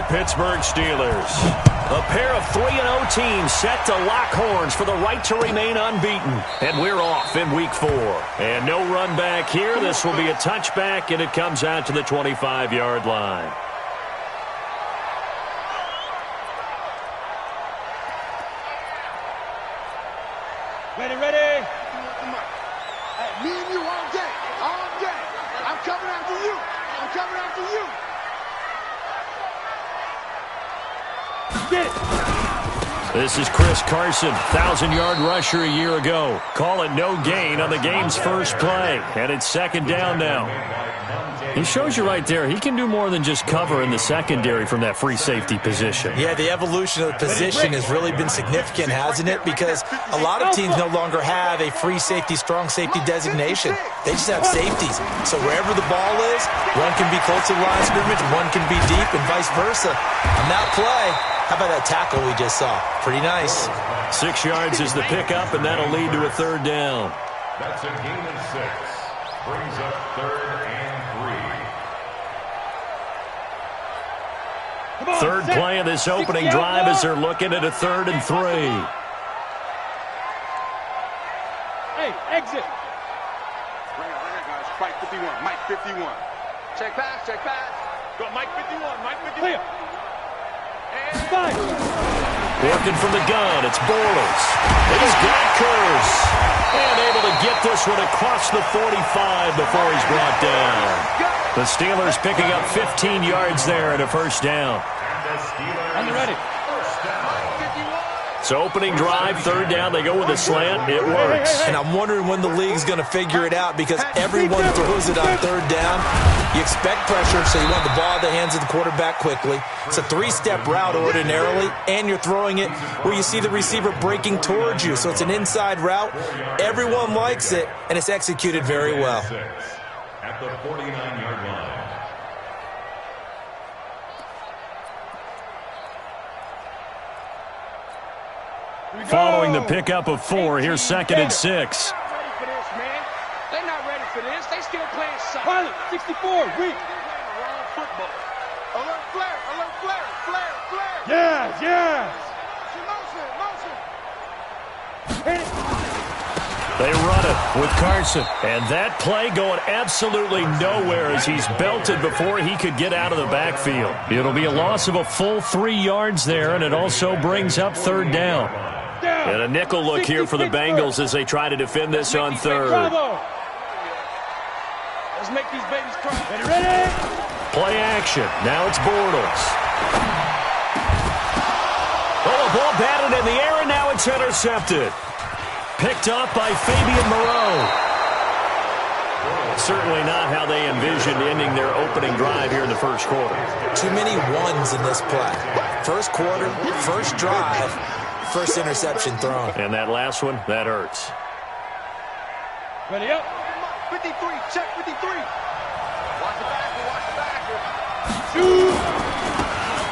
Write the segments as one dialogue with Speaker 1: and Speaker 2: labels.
Speaker 1: the Pittsburgh Steelers. A pair of 3-0 teams set to lock horns for the right to remain unbeaten. And we're off in Week 4. And no run back here. This will be a touchback, and it comes out to the 25-yard line.
Speaker 2: Ready, ready.
Speaker 3: Hey, me and you all day. All day. I'm coming after you. I'm coming after you.
Speaker 2: Get it.
Speaker 1: This is Chris Carson, 1,000-yard rusher a year ago. Call it no gain on the game's first play, and it's second down now. He shows you right there, he can do more than just cover in the secondary from that free safety position.
Speaker 4: Yeah, the evolution of the position has really been significant, hasn't it? Because a lot of teams no longer have a free safety, strong safety designation. They just have safeties. So wherever the ball is, one can be close to the line of scrimmage, one can be deep, and vice versa. On that play, how about that tackle we just saw? Pretty nice.
Speaker 1: 6 yards is the pickup, and that'll lead to a third down.
Speaker 5: That's a gain of 6. Brings up 3rd and 3.
Speaker 1: Third play of this opening drive as they're looking at a 3rd and 3.
Speaker 2: Hey, exit.
Speaker 3: Right now, guys. Mike 51. Mike 51. Check pass, check pass. Go, Mike 51. Mike 51.
Speaker 2: Clear. Fine.
Speaker 1: Working from the gun, it's Bortles. He's got Kurz. And able to get this one across the 45 before he's brought down. The Steelers picking up 15 yards there and a first down.
Speaker 2: On the ready.
Speaker 1: So opening drive, third down, they go with a slant. It works.
Speaker 4: And I'm wondering when the league's going to figure it out because everyone throws it on third down. You expect pressure, so you want the ball in the hands of the quarterback quickly. It's a 3-step route ordinarily, and you're throwing it where you see the receiver breaking towards you. So it's an inside route. Everyone likes it, and it's executed very well.
Speaker 5: At the 49-yard line.
Speaker 1: Following the pickup of 4, here's 2nd and 6.
Speaker 3: Ready for this, man. They're not ready for this. They still playing soccer.
Speaker 2: Pilot, 64, weak.
Speaker 3: Wrong football. Alert flare, alert flare, flare, flare.
Speaker 2: Yes, yes.
Speaker 3: Motion, motion.
Speaker 2: Hit it.
Speaker 1: They run it with Carson. And that play going absolutely nowhere as he's belted before he could get out of the backfield. It'll be a loss of a full 3 yards there, and it also brings up third down. And a nickel look here for the Bengals as they try to defend this on third.
Speaker 2: Bravo. Let's make these babies cry. Ready, ready.
Speaker 1: Play action. Now it's Bortles. Oh, a ball batted in the air, and now it's intercepted. Picked up by Fabian Moreau. Certainly not how they envisioned ending their opening drive here in the first quarter.
Speaker 4: Too many ones in this play. First quarter, first drive, first interception thrown.
Speaker 1: And that last one, that hurts.
Speaker 2: Ready up.
Speaker 3: 53, check 53. Watch the backer, watch the backer.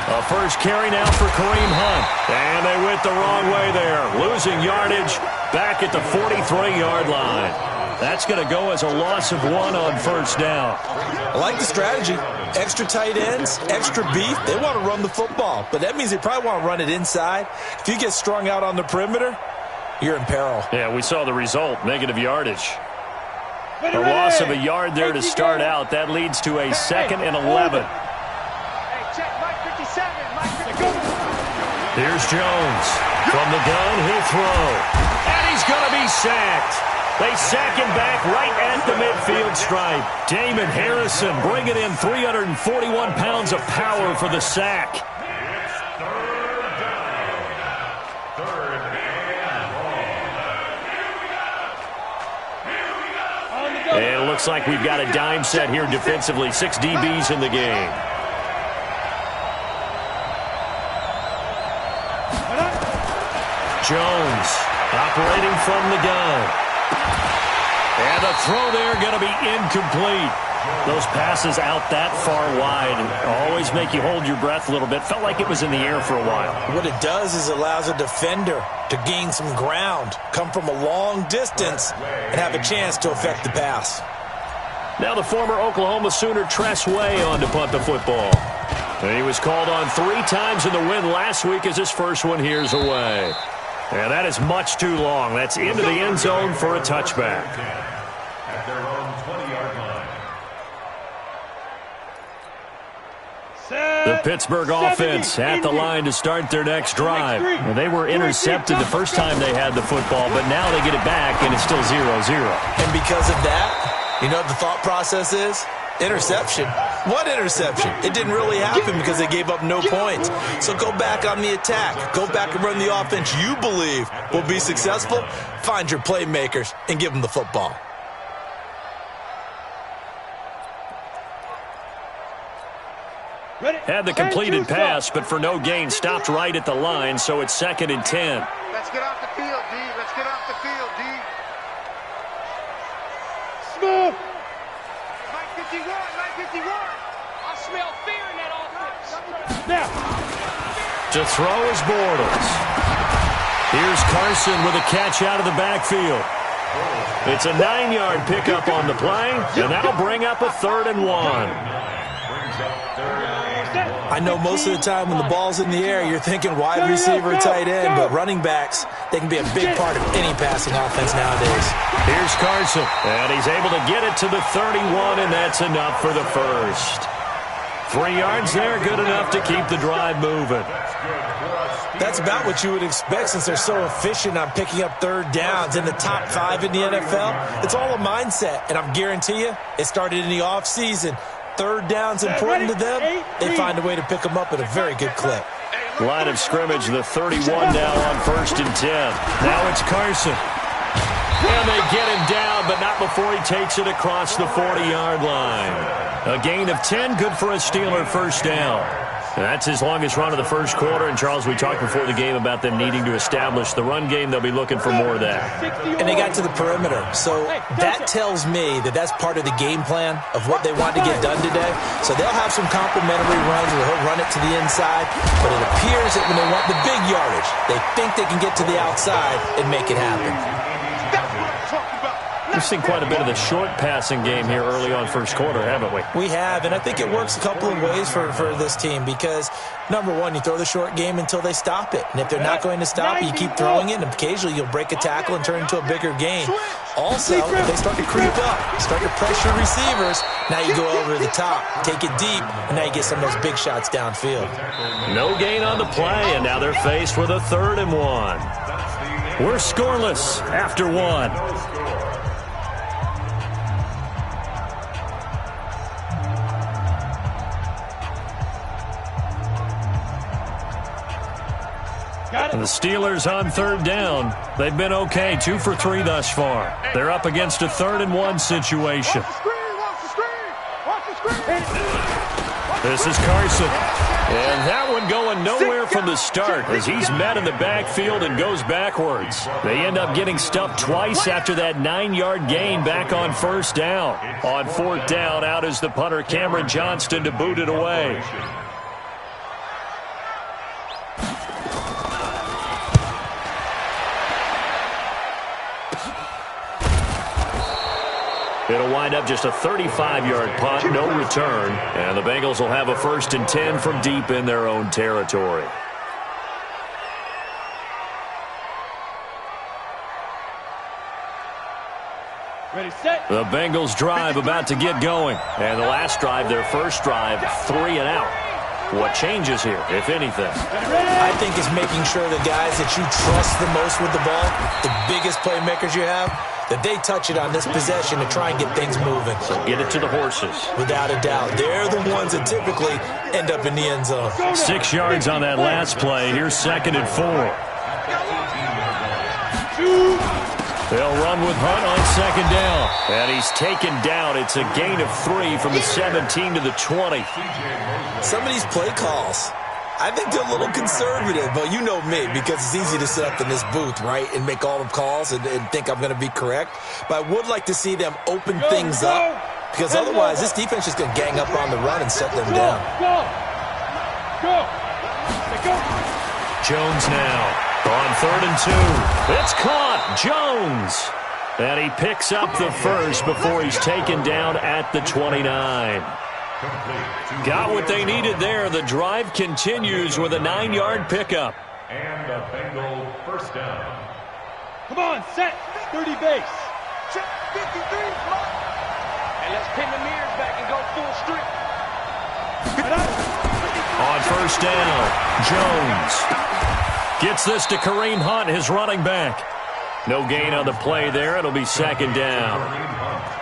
Speaker 1: A first carry now for Kareem Hunt. And they went the wrong way there. Losing yardage back at the 43-yard line. That's going to go as a loss of 1 on first down.
Speaker 4: I like the strategy. Extra tight ends, extra beef. They want to run the football, but that means they probably want to run it inside. If you get strung out on the perimeter, you're in peril.
Speaker 1: Yeah, we saw the result, negative yardage. A loss of a yard there to start out. That leads to a 2nd and 11.
Speaker 3: Hey, check Mike 57, Mike 57.
Speaker 1: Here's Jones. From the gun, he'll throw. And he's going to be sacked. They sack him back right at the midfield stripe. Damon Harrison bringing in 341 pounds of power for the sack. And it looks like we've got a dime set here defensively. 6 DBs in the game. Jones operating from the gun. And the throw there going to be incomplete. Those passes out that far wide always make you hold your breath a little bit. Felt like it was in the air for a while.
Speaker 4: What it does is it allows a defender to gain some ground, come from a long distance, and have a chance to affect the pass.
Speaker 1: Now the former Oklahoma Sooner Tress Way on to punt the football. And he was called on 3 times in the win last week as his first one here's away. And that is much too long. That's into the end zone for a touchback.
Speaker 5: At their own 20-yard line.
Speaker 1: The Pittsburgh offense at the line to start their next drive. And they were intercepted the first time they had the football, but now they get it back, and it's still 0-0.
Speaker 4: And because of that, you know what the thought process is? Interception. What interception? It didn't really happen because they gave up no points. So go back on the attack. Go back and run the offense you believe will be successful. Find your playmakers and give them the football.
Speaker 1: Had the completed pass, but for no gain, stopped right at the line, so it's 2nd and 10.
Speaker 3: Let's get off the field, D. Let's get off the field, D.
Speaker 2: Smooth.
Speaker 3: Mike 51, Mike 51. I smell fear in that offense.
Speaker 2: Now.
Speaker 1: To throw is Bortles. Here's Carson with a catch out of the backfield. It's a 9-yard pickup on the play, and that'll bring up a 3rd and 1.
Speaker 4: I know most of the time when the ball's in the air, you're thinking wide receiver, tight end, but running backs, they can be a big part of any passing offense nowadays.
Speaker 1: Here's Carson, and he's able to get it to the 31, and that's enough for the first. 3 yards there, good enough to keep the drive moving.
Speaker 4: That's about what you would expect since they're so efficient on picking up 3rd downs in the top 5 in the NFL. It's all a mindset, and I guarantee you, it started in the offseason. 3rd down's important to them. They find a way to pick them up at a very good clip.
Speaker 1: Line of scrimmage, the 31 now on 1st and 10. Now it's Carson. And they get him down, but not before he takes it across the 40-yard line. A gain of 10, good for a Steeler first down. And that's his longest run of the first quarter. And, Charles, we talked before the game about them needing to establish the run game. They'll be looking for more of that.
Speaker 4: And they got to the perimeter. So that tells me that that's part of the game plan of what they want to get done today. So they'll have some complimentary runs where he'll run it to the inside. But it appears that when they want the big yardage, they think they can get to the outside and make it happen.
Speaker 3: That's what I'm talking about.
Speaker 1: We've seen quite a bit of the short passing game here early on first quarter, haven't we?
Speaker 4: We have, and I think it works a couple of ways for this team because, number one, you throw the short game until they stop it. And if they're not going to stop it, you keep throwing it, and occasionally you'll break a tackle and turn it into a bigger gain. Also, if they start to creep up, start to pressure receivers, now you go over the top, take it deep, and now you get some of those big shots downfield.
Speaker 1: No gain on the play, and now they're faced with a 3rd and 1. We're scoreless after 1. And the Steelers on 3rd down. They've been okay, 2 for 3 thus far. They're up against a 3rd and 1 situation. This is Carson. And that one going nowhere from the start as he's met in the backfield and goes backwards. They end up getting stuffed twice after that 9-yard gain back on 1st down. On 4th down, out is the punter Cameron Johnston to boot it away. It'll wind up just a 35-yard punt, no return, and the Bengals will have a 1st and 10 from deep in their own territory.
Speaker 2: Ready, set.
Speaker 1: The Bengals drive about to get going, and the last drive, their first drive, 3 and out. What changes here, if anything?
Speaker 4: I think it's making sure the guys that you trust the most with the ball, the biggest playmakers you have, that they touch it on this possession to try and get things moving.
Speaker 1: So get it to the horses.
Speaker 4: Without a doubt. They're the ones that typically end up in the end zone.
Speaker 1: 6 yards on that last play. Here's 2nd and 4. They'll run with Hunt on 2nd down. And he's taken down. It's a gain of 3 from the 17 to the 20.
Speaker 4: Some of these play calls, I think they're a little conservative, but you know me, because it's easy to sit up in this booth, right, and make all the calls and think I'm going to be correct. But I would like to see them open things up, because otherwise this defense is going to gang up on the run and set them down.
Speaker 2: Go.
Speaker 1: Jones now on 3rd and 2. It's caught. Jones. And he picks up the first before he's taken down at the 29.
Speaker 5: Complete.
Speaker 1: Got what they needed there. The drive continues with a 9-yard pickup.
Speaker 5: And a Bengal first down.
Speaker 2: Come on, set. 30 base.
Speaker 3: Check 53. And let's pin the mirrors back and go full strip.
Speaker 1: On first down, Jones gets this to Kareem Hunt, his running back. No gain on the play there. It'll be second down.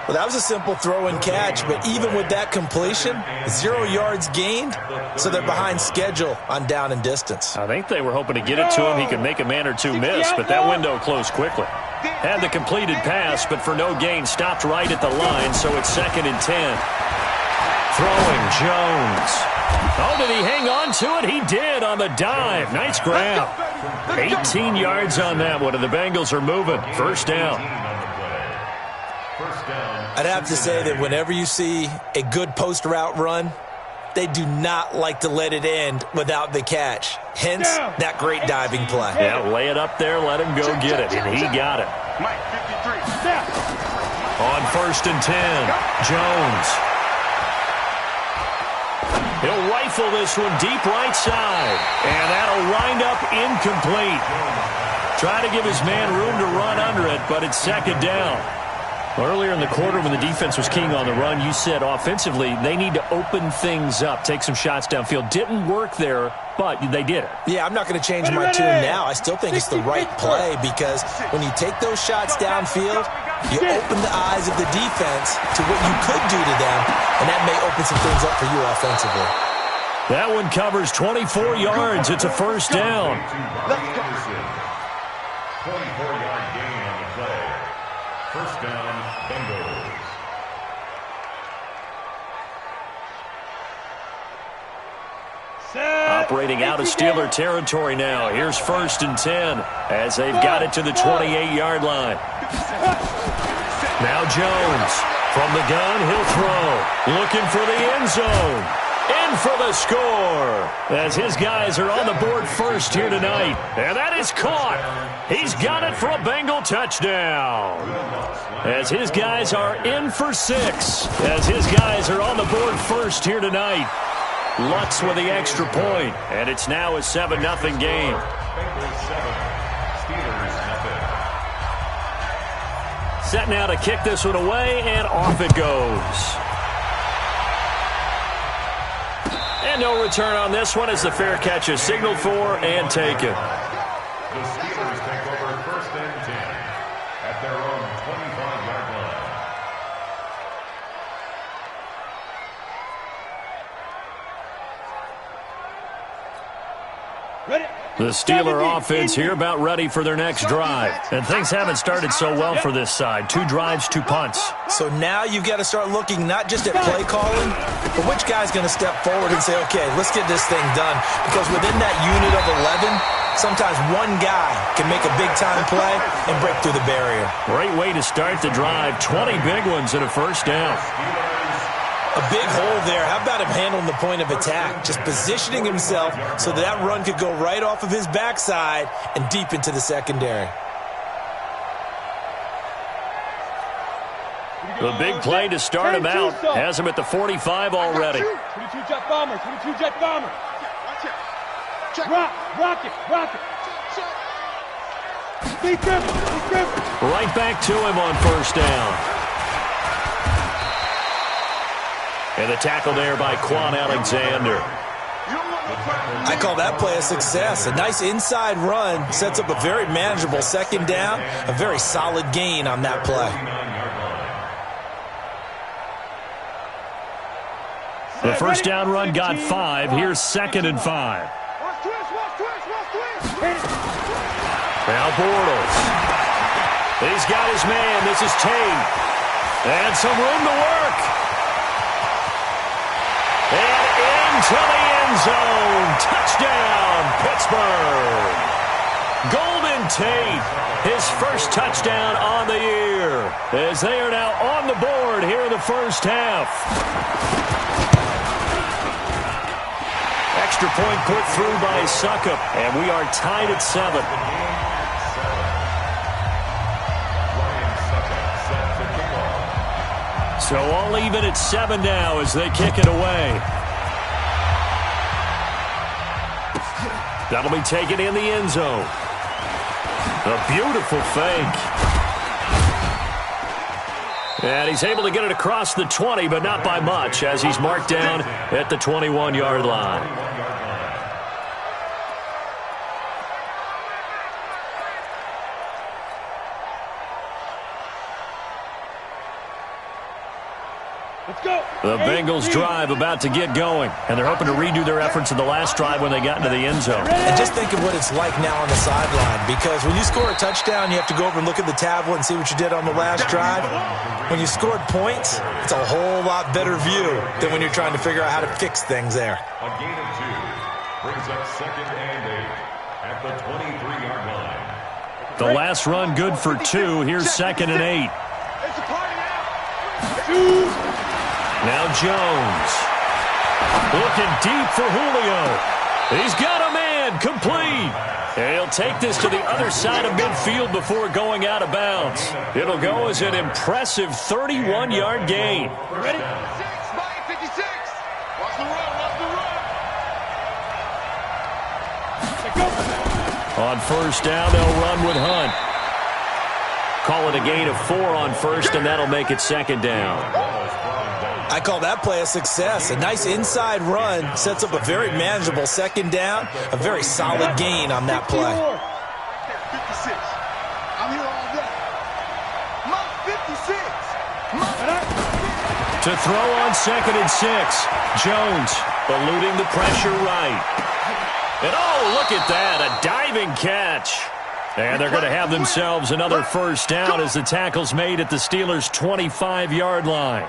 Speaker 4: Well, that was a simple throw and catch, but even with that completion, 0 yards gained, so they're behind schedule on down and distance.
Speaker 1: I think they were hoping to get it to him. He could make a man or two miss, but that window closed quickly. Had the completed pass, but for no gain, stopped right at the line, so it's second and 10. Throwing, Jones. Oh, did he hang on to it? He did on the dive. Nice grab. 18 yards on that one, and the Bengals are moving. First down.
Speaker 4: I'd have to say that whenever you see a good post route run, they do not like to let it end without the catch. Hence, that great diving play.
Speaker 1: Yeah, lay it up there, let him go get it, and he got it.
Speaker 3: Mike 53.
Speaker 1: On first and 10, Jones. He'll rifle this one deep right side, and that'll wind up incomplete. Try to give his man room to run under it, but it's second down. Earlier in the quarter when the defense was keying on the run, you said offensively they need to open things up, take some shots downfield. Didn't work there, but they did it.
Speaker 4: Yeah, I'm not going to change my tune now. I still think it's the right play because when you take those shots downfield, you open the eyes of the defense to what you could do to them, and that may open some things up for you offensively.
Speaker 1: That one covers 24 yards. It's a first down.
Speaker 5: 24-yard gain on the play. First down, Bengals.
Speaker 1: Operating out of Steeler territory now. Here's first and 10 as they've got it to the 28-yard line. Now Jones from the gun. He'll throw. Looking for the end zone. In for the score as his guys are on the board first here tonight. And that is caught. He's got it for a Bengal touchdown. As his guys are in for 6. As his guys are on the board first here tonight. Lutz with the extra point, and it's now a 7-0 game.
Speaker 5: Bengals 7, Steelers 0.
Speaker 1: Set now to kick this one away, and off it goes. And no return on this one as the fair catch is signaled for and taken.
Speaker 5: The Steelers take over first and 10 at their own 25-yard line.
Speaker 2: Ready?
Speaker 1: The Steeler offense here about ready for their next drive. And things haven't started so well for this side. 2 drives, 2 punts.
Speaker 4: So now you've got to start looking not just at play calling, but which guy's going to step forward and say, okay, let's get this thing done. Because within that unit of 11, sometimes one guy can make a big-time play and break through the barrier.
Speaker 1: Great way to start the drive. 20 big ones and a first down.
Speaker 4: A big hole there. How about him handling the point of attack? Just positioning himself so that run could go right off of his backside and deep into the secondary.
Speaker 1: The big play to start him out has him at the 45 already.
Speaker 2: 22 jet bomber, 22 jet bomber. Rock it. Steve Griffin.
Speaker 1: Right back to him on first down. And the tackle there by Quan Alexander.
Speaker 4: I call that play a success. A nice inside run sets up a very manageable second down. A very solid gain on that play.
Speaker 1: The first down run got 5. Here's second and 5. Now Bortles. He's got his man. This is Tate. And some room to work. And into the end zone. Touchdown, Pittsburgh. Golden Tate, his first touchdown on the year. As they are now on the board here in the first half. Extra point put through by Succop. And we are tied at 7. So all even at 7 now as they kick it away. That'll be taken in the end zone. A beautiful fake. And he's able to get it across the 20, but not by much, as he's marked down at the 21-yard line.
Speaker 2: Let's go.
Speaker 1: The Bengals drive about to get going, and they're hoping to redo their efforts in the last drive when they got into the end zone.
Speaker 4: And just think of what it's like now on the sideline, because when you score a touchdown, you have to go over and look at the tablet and see what you did on the last drive. When you scored points, it's a whole lot better view than when you're trying to figure out how to fix things there.
Speaker 5: A gain of 2 brings up 2nd and 8 at the 23-yard line.
Speaker 1: The last run good for 2. Here's 2nd and 8.
Speaker 2: It's a party now.
Speaker 1: Now Jones. Looking deep for Julio. He's got a man complete. And he'll take this to the other side of midfield before going out of bounds. It'll go as an impressive 31-yard gain.
Speaker 3: Ready? 56. Watch the run.
Speaker 1: On first down, they'll run with Hunt. Call it a gain of 4 on first, and that'll make it 2nd down.
Speaker 4: I call that play a success. A nice inside run sets up a very manageable 2nd down. A very solid gain on that play.
Speaker 3: 56. I'm here all day. Mark 56.
Speaker 1: To throw on 2nd and 6. Jones eluding the pressure right. And oh, look at that, a diving catch. And they're going to have themselves another first down as the tackle's made at the Steelers' 25-yard line.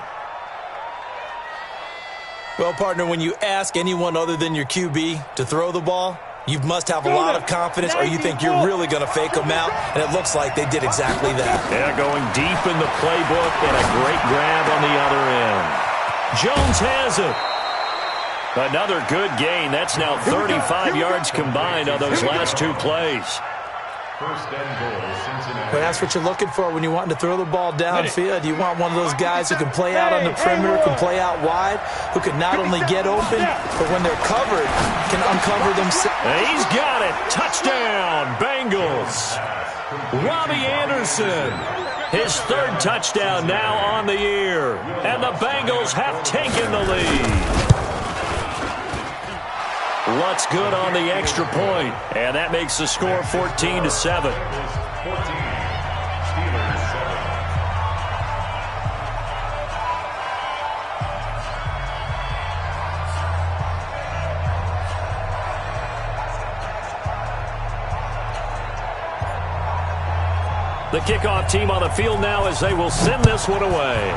Speaker 4: Well, partner, when you ask anyone other than your QB to throw the ball, you must have a lot of confidence, or you think you're really going to fake them out, and it looks like they did exactly that.
Speaker 1: Yeah, going deep in the playbook and a great grab on the other end. Jones has it. Another good gain. That's now 35 yards combined on those last 2 plays.
Speaker 5: First and goal, Cincinnati.
Speaker 4: But that's what you're looking for when you're wanting to throw the ball downfield. You want one of those guys who can play out on the perimeter, can play out wide, who can not only get open, but when they're covered, can uncover themselves.
Speaker 1: He's got it. Touchdown, Bengals. Robbie Anderson. His 3rd touchdown now on the year. And the Bengals have taken the lead. What's good on the extra point? And that makes the score 14-7.
Speaker 5: 14. Steelers 7.
Speaker 1: The kickoff team on the field now as they will send this one away.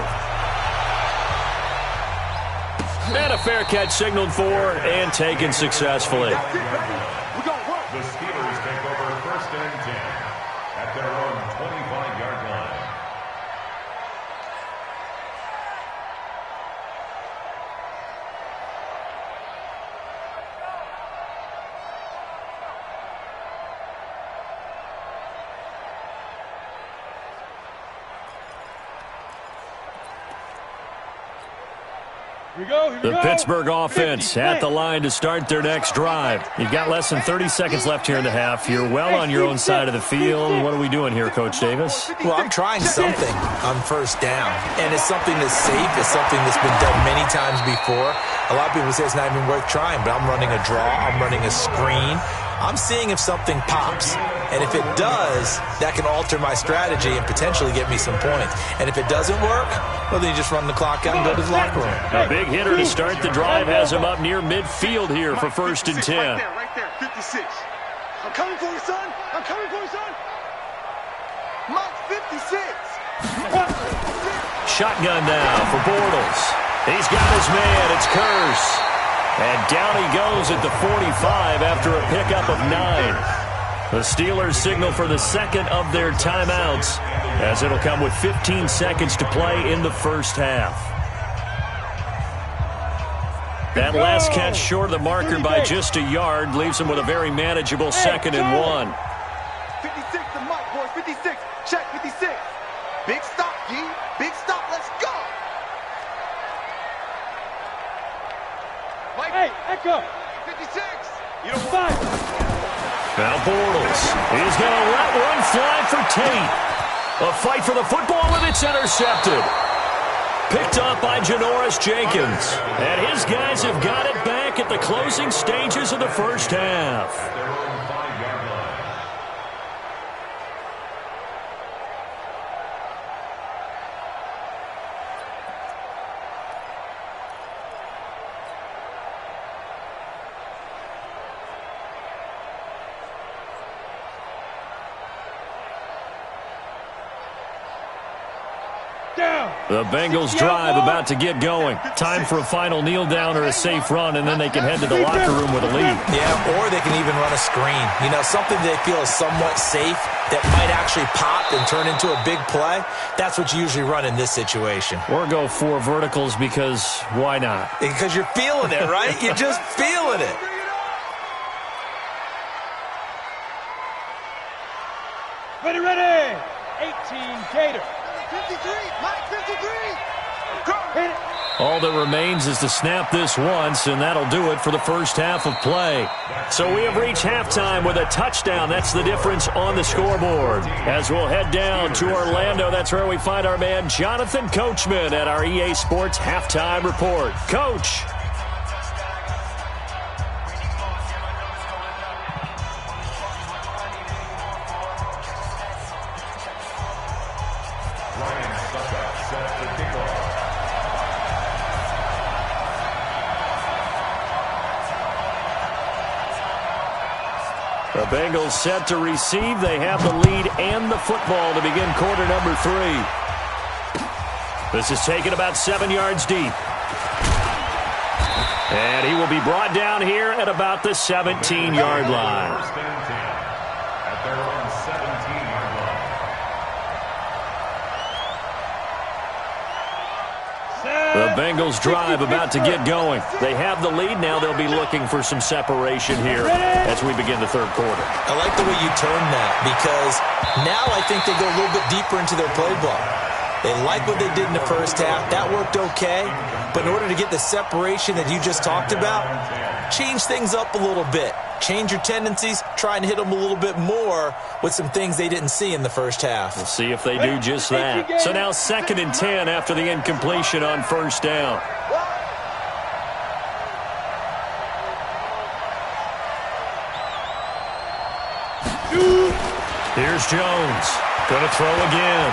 Speaker 1: And a fair catch signaled for and taken successfully.
Speaker 5: The Steelers take over 1st and 10 at their own 25-yard line.
Speaker 2: Here we go.
Speaker 1: The Pittsburgh offense at the line to start their next drive. You've got less than 30 seconds left here in the half. You're well on your own side of the field. What are we doing here, Coach Davis?
Speaker 4: Well, I'm trying something on first down, and it's something that's safe. It's something that's been done many times before. A lot of people say it's not even worth trying, but I'm running a draw. I'm running a screen. I'm seeing if something pops. And if it does, that can alter my strategy and potentially get me some points. And if it doesn't work, well, then you just run the clock out and go to the locker room.
Speaker 1: A big hitter to start the drive has him up near midfield here for 1st and 10.
Speaker 3: Right there, 56. I'm coming for you, son. I'm coming for you, son. Mark 56.
Speaker 1: Shotgun now for Bortles. He's got his man. It's Kearse. And down he goes at the 45 after a pickup of 9. The Steelers signal for the 2nd of their timeouts, as it'll come with 15 seconds to play in the first half. That last catch short of the marker by just a yard leaves them with a very manageable 2nd and 1.
Speaker 3: 56 to Mike, boys. 56. Check 56. Big stop, G. Big stop. Let's go.
Speaker 2: Hey, Echo.
Speaker 3: 56. You don't
Speaker 2: Five.
Speaker 1: Now Bortles is going to let one fly for Tate. A fight for the football, and it's intercepted. Picked up by Janoris Jenkins. And his guys have got it back at the closing stages of the first half.
Speaker 5: Their own 5-yard line.
Speaker 2: Down.
Speaker 1: The Bengals drive about to get going. Time for a final kneel down or a safe run, and then they can head to the locker room with a lead.
Speaker 4: Yeah, or they can even run a screen. You know, something they feel is somewhat safe that might actually pop and turn into a big play. That's what you usually run in this situation.
Speaker 1: Or go 4 verticals because why not?
Speaker 4: Because you're feeling it, right? You're just feeling it.
Speaker 2: Ready, ready. 18 Gator.
Speaker 3: 53. Mike 53. Go.
Speaker 2: Hit it.
Speaker 1: All that remains is to snap this once, and that'll do it for the first half of play. So we have reached halftime with a touchdown. That's the difference on the scoreboard. As we'll head down to Orlando, that's where we find our man Jonathan Coachman at our EA Sports Halftime Report. Coach.
Speaker 5: Ryan Suckup sets the kickoff.
Speaker 1: The Bengals set to receive. They have the lead and the football to begin quarter number 3. This is taken about 7 yards deep. And he will be brought down here at about the 17-yard line.
Speaker 5: First and 10 at their own 17-yard line.
Speaker 1: The Bengals drive about to get going. They have the lead. Now they'll be looking for some separation here as we begin the third quarter.
Speaker 4: I like the way you turn that because now I think they go a little bit deeper into their playbook. They like what they did in the first half. That worked okay. But in order to get the separation that you just talked about, change things up a little bit. Change your tendencies. Try and hit them a little bit more with some things they didn't see in the first half.
Speaker 1: We'll see if they do just that. So now 2nd and 10 after the incompletion on first down. Here's Jones. Going to throw again.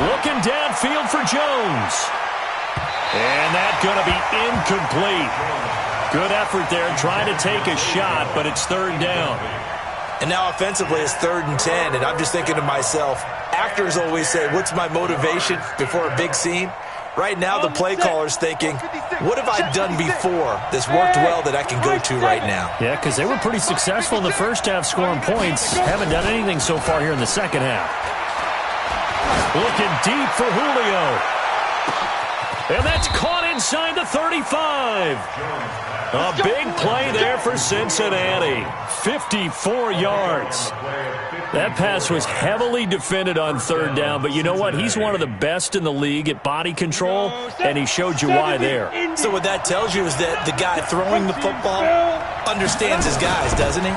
Speaker 1: Looking downfield for Jones. And that's going to be incomplete. Good effort there trying to take a shot, but it's 3rd down.
Speaker 4: And now offensively it's 3rd and 10, and I'm just thinking to myself, actors always say, what's my motivation before a big scene? Right now the play caller's thinking, what have I done before that's worked well that I can go to right now?
Speaker 1: Yeah, because they were pretty successful in the first half scoring points. Haven't done anything so far here in the second half. Looking deep for Julio. And that's caught inside the 35. A big play there for Cincinnati. 54 yards. That pass was heavily defended on 3rd down, but you know what? He's one of the best in the league at body control, and he showed you why there.
Speaker 4: So what that tells you is that the guy throwing the football understands his guys, doesn't he?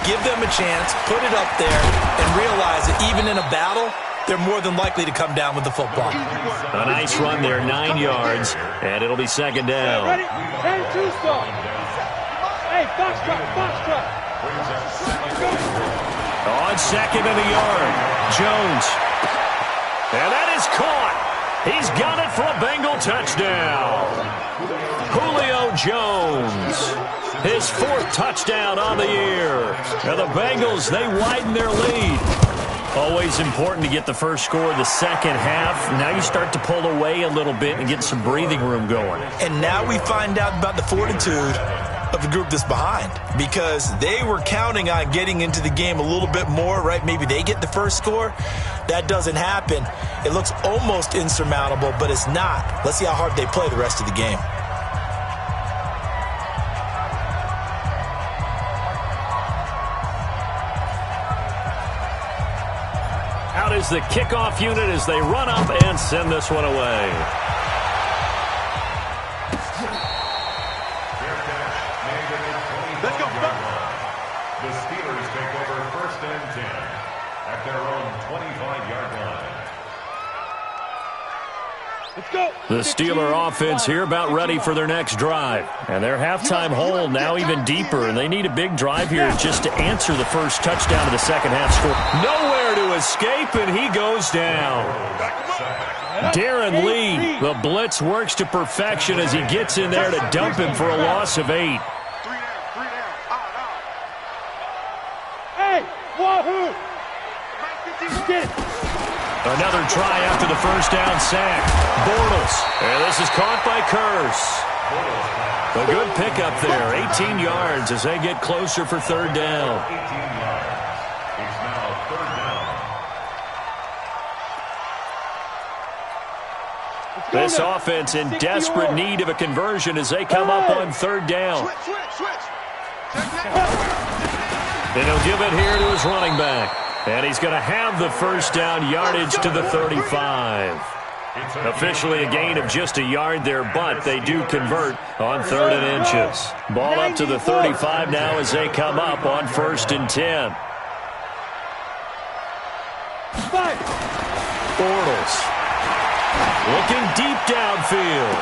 Speaker 4: Give them a chance, put it up there, and realize that even in a battle, they're more than likely to come down with the football.
Speaker 1: A nice run there, 9 yards, and it'll be 2nd down.
Speaker 2: Ready? 10-2 start. Hey, Foxtrot, Foxtrot.
Speaker 1: On 2nd and a yard, Jones. And that is caught. He's got it for a Bengal touchdown. Julio Jones, his 4th touchdown on the year. Now the Bengals, they widen their lead. Always important to get the first score of the second half. Now you start to pull away a little bit and get some breathing room going.
Speaker 4: And now we find out about the fortitude of the group that's behind, because they were counting on getting into the game a little bit more, right? Maybe they get the first score. That doesn't happen. It looks almost insurmountable, but it's not. Let's see how hard they play the rest of the game.
Speaker 1: Out is the kickoff unit as they run up and send this one away.
Speaker 5: The Steelers take over 1st and 10 at their own 25-yard line.
Speaker 2: Let's go.
Speaker 1: The Steeler offense here about ready for their next drive. And their halftime hole now even deeper, and they need a big drive here just to answer the first touchdown of the second half score. Nowhere to escape, and he goes down. Darren Lee, the blitz works to perfection as he gets in there to dump him for a loss of 8.
Speaker 2: Hey, wahoo! Get it.
Speaker 1: Another try after the first down sack. Bortles. And this is caught by Kearse. A good pickup there. 18 yards as they get closer for third down.
Speaker 5: 18 yards. It's now 3rd down.
Speaker 1: This offense in desperate need of a conversion as they come up on third down. And he'll give it here to his running back. And he's going to have the first down yardage to the 35. Officially a gain of just a yard there, but they do convert on 3rd and inches. Ball up to the 35 now as they come up on 1st and 10. Bortles. Looking deep downfield.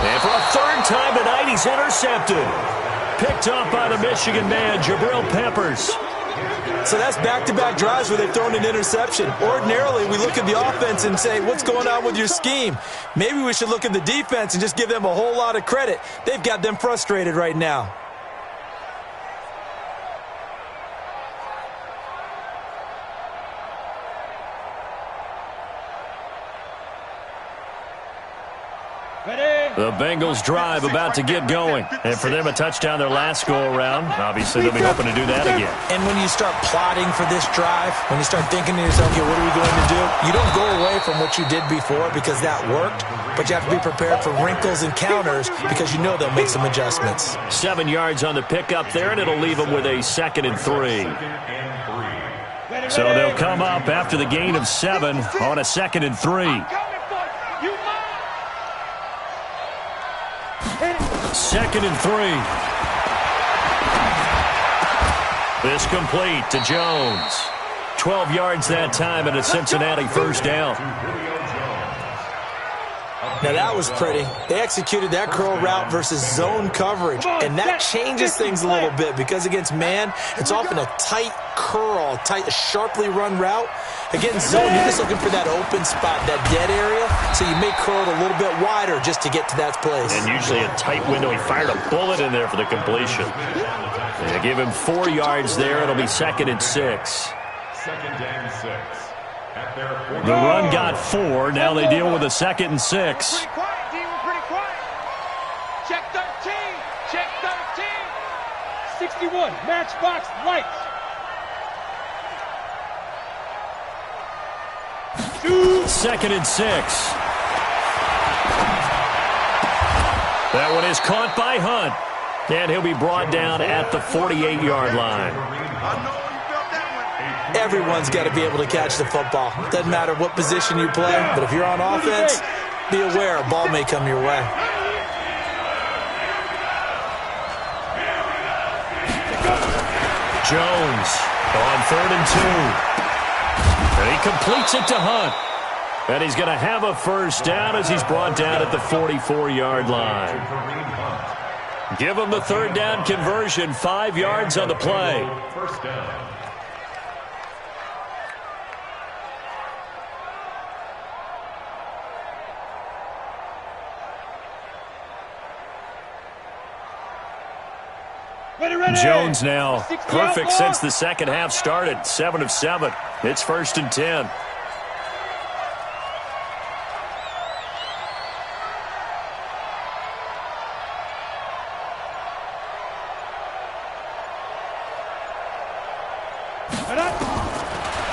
Speaker 1: And for a 3rd time tonight, he's intercepted. Picked up by the Michigan man, Jabril Peppers.
Speaker 4: So that's back-to-back drives where they've thrown an interception. Ordinarily, we look at the offense and say, what's going on with your scheme? Maybe we should look at the defense and just give them a whole lot of credit. They've got them frustrated right now.
Speaker 1: The Bengals drive about to get going. And for them, a touchdown their last go-around. Obviously, they'll be hoping to do that again.
Speaker 4: And when you start plotting for this drive, when you start thinking to yourself, okay, what are we going to do? You don't go away from what you did before because that worked, but you have to be prepared for wrinkles and counters because you know they'll make some adjustments.
Speaker 1: 7 yards on the pickup there, and it'll leave them with a 2nd and 3. So they'll come up after the gain of 7 on a 2nd and 3. 2nd and 3. This complete to Jones. 12 yards that time and a Cincinnati first down.
Speaker 4: Now that was pretty. They executed that curl route versus zone coverage, and that changes things a little bit because against man, it's often a tight curl, a sharply run route. Against zone, you're just looking for that open spot, that dead area, so you may curl it a little bit wider just to get to that place.
Speaker 1: And usually a tight window. He fired a bullet in there for the completion. They give him 4 yards there. It'll be 2nd and 6.
Speaker 5: 2nd and 6.
Speaker 1: The run got 4. Now they deal with a 2nd and 6.
Speaker 2: Pretty quiet, D. We're pretty quiet. Check 13. Check 13. 61. Matchbox lights.
Speaker 1: 2nd and 6. That one is caught by Hunt. And he'll be brought down at the 48-yard line.
Speaker 4: Everyone's got to be able to catch the football. Doesn't matter what position you play, but if you're on offense, be aware a ball may come your way.
Speaker 1: Jones on 3rd and 2. And he completes it to Hunt. And he's going to have a first down as he's brought down at the 44-yard line. Give him the 3rd down conversion, 5 yards on the play.
Speaker 5: First down.
Speaker 1: Jones now perfect since the second half started. 7 of 7. It's 1st and 10.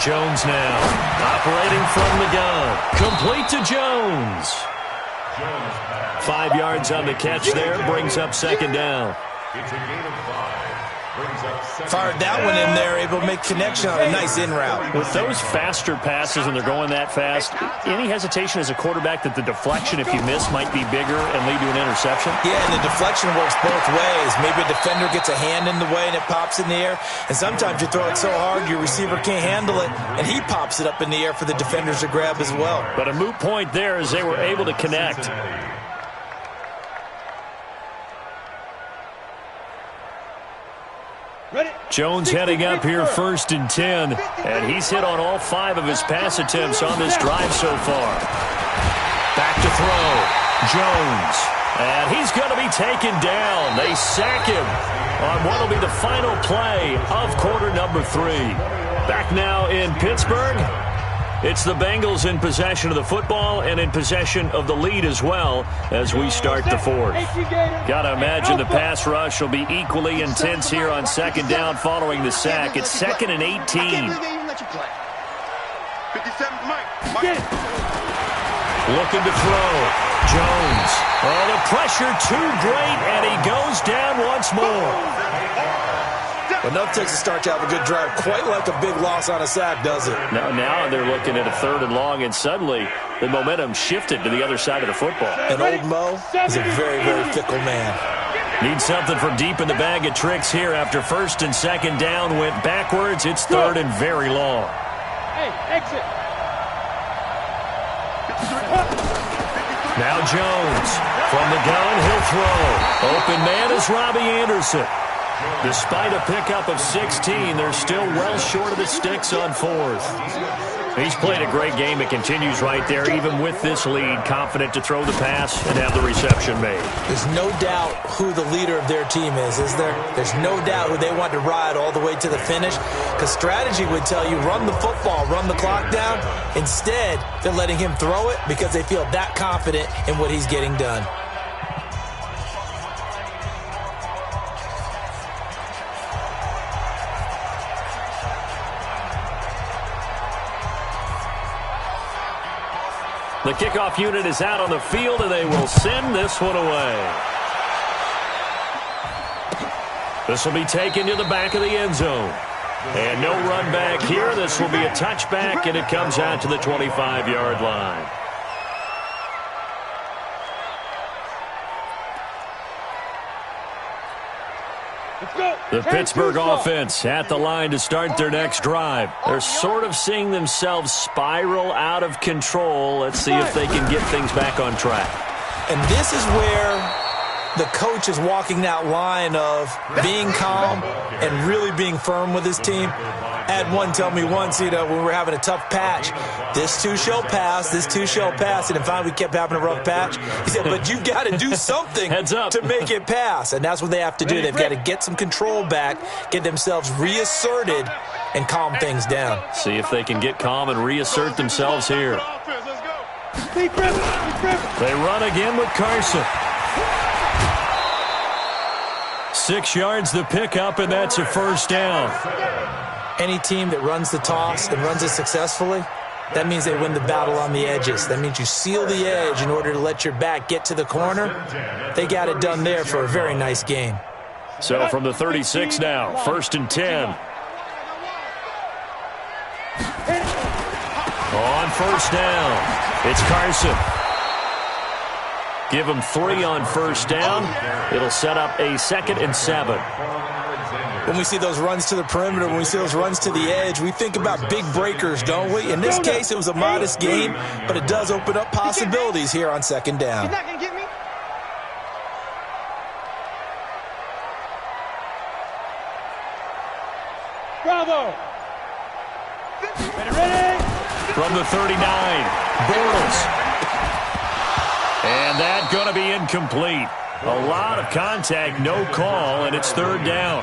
Speaker 1: Jones now operating from the gun. Complete to Jones. 5 yards on the catch there. Brings up 2nd down.
Speaker 5: It's a gain of 5.
Speaker 4: Fired that one in there, able to make connection on a nice in route.
Speaker 1: With those faster passes when they're going that fast, any hesitation as a quarterback that the deflection, if you miss, might be bigger and lead to an interception?
Speaker 4: Yeah, and the deflection works both ways. Maybe a defender gets a hand in the way and it pops in the air, and sometimes you throw it so hard your receiver can't handle it, and he pops it up in the air for the defenders to grab as well.
Speaker 1: But a moot point there as they were able to connect. Jones heading up here 1st and 10, and he's hit on all 5 of his pass attempts on this drive so far. Back to throw. Jones. And he's going to be taken down. They sack him on what will be the final play of quarter number 3. Back now in Pittsburgh. It's the Bengals in possession of the football and in possession of the lead as well as we start the 4th. Got to imagine the pass rush will be equally intense here on 2nd down following the sack. It's 2nd and 18.
Speaker 3: 57, Mike.
Speaker 1: Looking to throw. Jones. Oh, the pressure too great, and he goes down once more.
Speaker 4: Enough takes to start to have a good drive. Quite like a big loss on a sack, does it?
Speaker 1: Now they're looking at a 3rd and long, and suddenly the momentum shifted to the other side of the football.
Speaker 4: And old Mo is a very, very fickle man.
Speaker 1: Need something from deep in the bag of tricks here after 1st and 2nd down went backwards. It's 3rd and very long.
Speaker 2: Hey, exit.
Speaker 1: Now Jones from the gun, he'll throw. Open man is Robbie Anderson. Despite a pickup of 16, they're still well short of the sticks on 4th. He's played a great game. It continues right there, even with this lead, confident to throw the pass and have the reception made.
Speaker 4: There's no doubt who the leader of their team is there? There's no doubt who they want to ride all the way to the finish, because strategy would tell you run the football, run the clock down. Instead, they're letting him throw it because they feel that confident in what he's getting done.
Speaker 1: The kickoff unit is out on the field, and they will send this one away. This will be taken to the back of the end zone. And no run back here. This will be a touchback, and it comes out to the 25-yard line. The Pittsburgh offense at the line to start their next drive. They're sort of seeing themselves spiral out of control. Let's see if they can get things back on track.
Speaker 4: And this is where the coach is walking that line of being calm and really being firm with his team. I had one tell me once, when we were having a tough patch, this too shall pass, this too shall pass. And finally we kept having a rough patch. He said, but you got to do something to make it pass. And that's what they have to do. They've got to get some control back, get themselves reasserted, and calm things down.
Speaker 1: See if they can get calm and reassert themselves here. They run again with Carson. 6 yards the pickup, and that's a 1st down.
Speaker 4: Any team that runs the toss and runs it successfully, that means they win the battle on the edges. That means you seal the edge in order to let your back get to the corner. They got it done there for a very nice game.
Speaker 1: So from the 36 now, 1st and 10. On 1st down, it's Carson. Give him 3 on 1st down. It'll set up a 2nd and 7.
Speaker 4: When we see those runs to the perimeter, when we see those runs to the edge, we think about big breakers, don't we? In this case, it was a modest game, but it does open up possibilities here on 2nd down.
Speaker 2: He's not going to get me. Bravo. Ready.
Speaker 1: From the 39, Bortles. And that going to be incomplete. A lot of contact, no call, and it's 3rd down.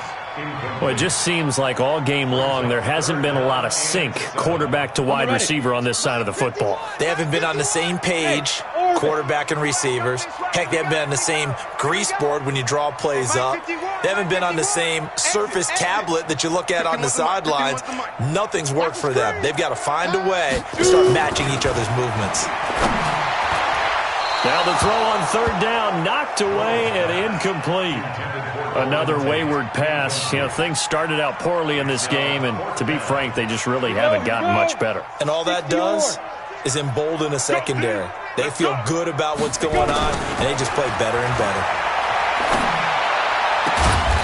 Speaker 1: Well, it just seems like all game long there hasn't been a lot of sync quarterback to wide receiver on this side of the football.
Speaker 4: They haven't been on the same page, quarterback and receivers. Heck, they haven't been on the same grease board when you draw plays up. They haven't been on the same Surface tablet that you look at on the sidelines. Nothing's worked for them. They've got to find a way to start matching each other's movements.
Speaker 1: Now the throw on 3rd down, knocked away and incomplete. Another wayward pass. You know, things started out poorly in this game, and to be frank, they just really haven't gotten much better.
Speaker 4: And all that does is embolden a secondary. They feel good about what's going on, and they just play better and better.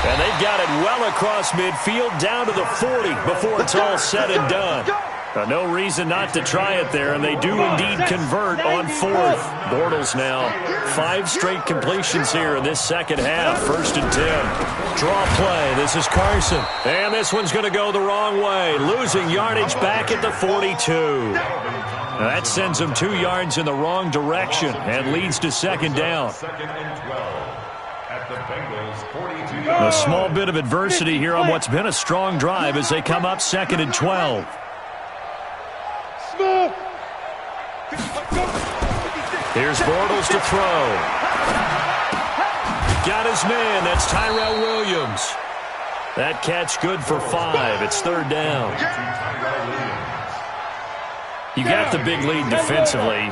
Speaker 1: And they've got it well across midfield down to the 40 before it's all said and done. No reason not to try it there, and they do indeed convert on fourth. Bortles now 5 straight completions here in this second half. 1st and 10. Draw play. This is Carson. And this one's going to go the wrong way. Losing yardage back at the 42. That sends him 2 yards in the wrong direction and leads to 2nd down.
Speaker 5: 2nd and 12 at the Bengals 42.
Speaker 1: A small bit of adversity here on what's been a strong drive as they come up 2nd and 12. Here's Bortles to throw. Got his man. That's Tyrell Williams. That catch good for 5. It's 3rd down. You got the big lead defensively.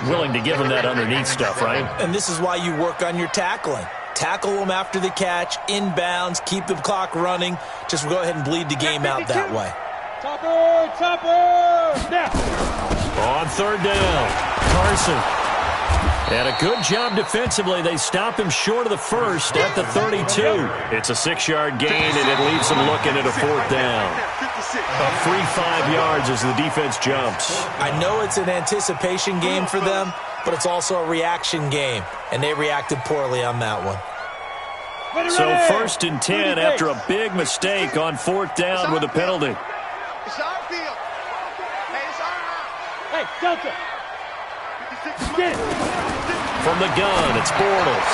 Speaker 1: Willing to give him that underneath stuff, right?
Speaker 4: And this is why you work on your tackling. Tackle them after the catch, inbounds, keep the clock running. Just go ahead and bleed the game out that way.
Speaker 2: Topper, now.
Speaker 1: On 3rd down, Carson. And a good job defensively. They stop him short of the 1st at the 32. It's a 6-yard gain, and it leaves them looking at a 4th down. A free 5 yards as the defense jumps.
Speaker 4: I know it's an anticipation game for them, but it's also a reaction game, and they reacted poorly on that one.
Speaker 1: So 1st and 10 after a big mistake on 4th down with a penalty.
Speaker 3: It's our field. Hey, it's our house.
Speaker 2: Hey, Delta.
Speaker 1: From the gun, it's Bortles.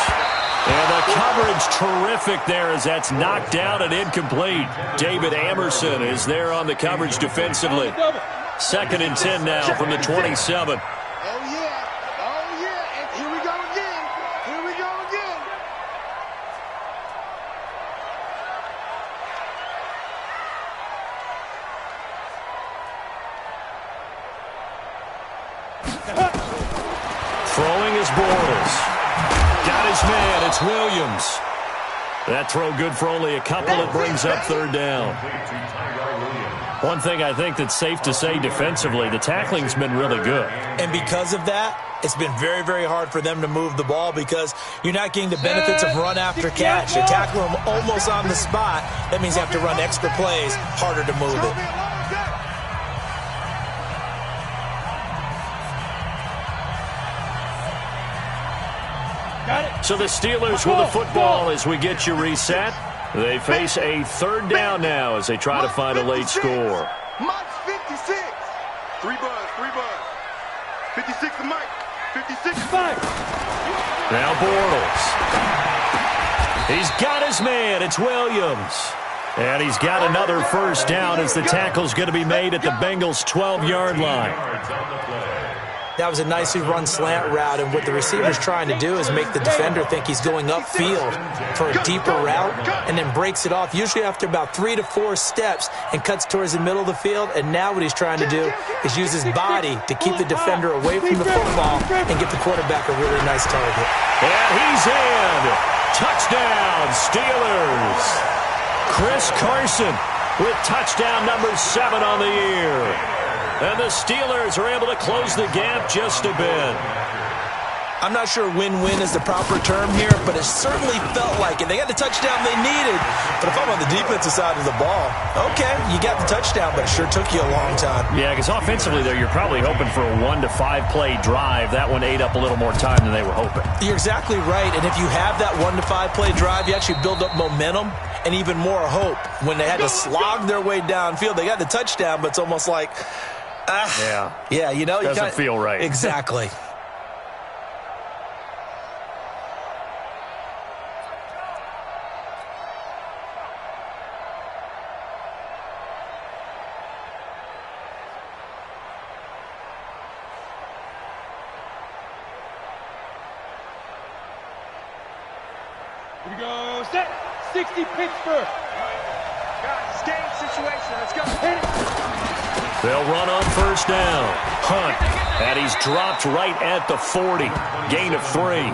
Speaker 1: And the coverage terrific there as that's knocked down and incomplete. David Amerson is there on the coverage defensively. 2nd and 10 now from the 27.
Speaker 3: Oh, yeah. Oh, yeah. And here we go again. Here we go again.
Speaker 1: Throwing is Bortles. Got his man. It's Williams. That throw good for only a couple. It brings up 3rd down. One thing I think that's safe to say defensively, the tackling's been really good.
Speaker 4: And because of that, it's been very, very hard for them to move the ball because you're not getting the benefits of run after catch. You tackle them almost on the spot. That means you have to run extra plays, harder to move it.
Speaker 1: So the Steelers with the football as we get you reset. They face a 3rd down now as they try to find a late score.
Speaker 3: Mike's 56. 3 buzz. 56 to Mike. 56 to Mike.
Speaker 1: Now Bortles. He's got his man. It's Williams. And he's got another 1st down as the tackle's going to be made at the Bengals' 12-yard line.
Speaker 4: That was a nicely run slant route, and what the receiver's trying to do is make the defender think he's going upfield for a deeper route and then breaks it off, usually after about 3 to 4 steps, and cuts towards the middle of the field. And now what he's trying to do is use his body to keep the defender away from the football and get the quarterback a really nice target.
Speaker 1: And he's in. Touchdown, Steelers. Chris Carson with touchdown number 7 on the year. And the Steelers are able to close the gap just a bit.
Speaker 4: I'm not sure win-win is the proper term here, but it certainly felt like it. They got the touchdown they needed. But if I'm on the defensive side of the ball, okay, you got the touchdown, but it sure took you a long time.
Speaker 1: Yeah, because offensively there, you're probably hoping for a 1 to 5 play drive. That one ate up a little more time than they were hoping.
Speaker 4: You're exactly right. And if you have that 1 to 5 play drive, you actually build up momentum and even more hope. When they had to slog their way downfield, they got the touchdown, but it's almost like, yeah, you know,
Speaker 1: doesn't feel right.
Speaker 4: Exactly.
Speaker 2: Here we go, set, 60 Pittsburgh.
Speaker 3: Guys, game situation, let's go.
Speaker 2: Hit it.
Speaker 1: They'll run on 1st down. Hunt, and he's dropped right at the 40. Gain of 3.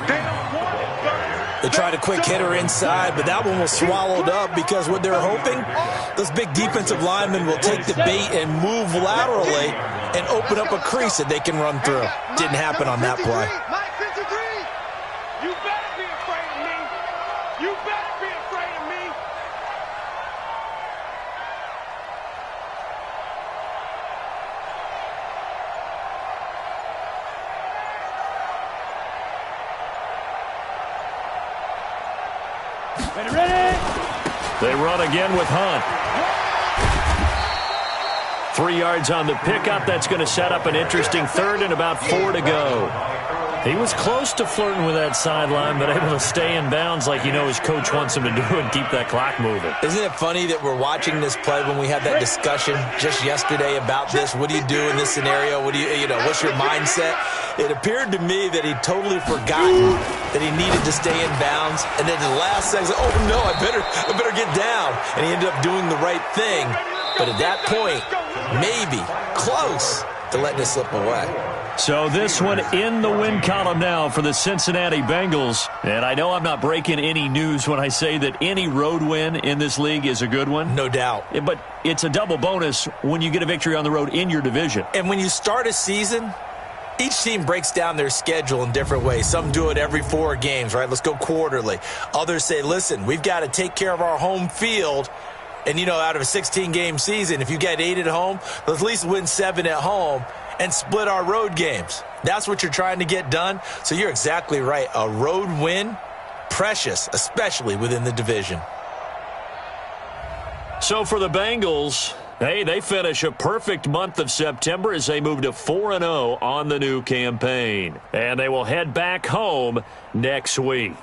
Speaker 4: They tried a quick hitter inside, but that one was swallowed up because what they're hoping, those big defensive linemen will take the bait and move laterally and open up a crease that they can run through. Didn't happen on that play.
Speaker 2: You better be afraid of me. You better be afraid of me. Ready?
Speaker 1: They run again with Hunt. 3 yards on the pickup. That's going to set up an interesting third and about 4 to go. He was close to flirting with that sideline, but able to stay in bounds like his coach wants him to do and keep that clock moving.
Speaker 4: Isn't it funny that we're watching this play when we had that discussion just yesterday about this? What do you do in this scenario? What do what's your mindset? It appeared to me that he'd totally forgotten that he needed to stay in bounds, and then the last second, oh no, I better get down, and he ended up doing the right thing. But at that point, maybe close to letting it slip away.
Speaker 1: So this one in the win column now for the Cincinnati Bengals. And I know I'm not breaking any news when I say that any road win in this league is a good one.
Speaker 4: No doubt.
Speaker 1: But it's a double bonus when you get a victory on the road in your division.
Speaker 4: And when you start a season, each team breaks down their schedule in different ways. Some do it every 4 games, right? Let's go quarterly. Others say, listen, we've got to take care of our home field. And, out of a 16-game season, if you get 8 at home, let's at least win 7 at home and split our road games. That's what you're trying to get done. So you're exactly right. A road win, precious, especially within the division.
Speaker 1: So for the Bengals, they finish a perfect month of September as they move to 4-0 on the new campaign. And they will head back home next week.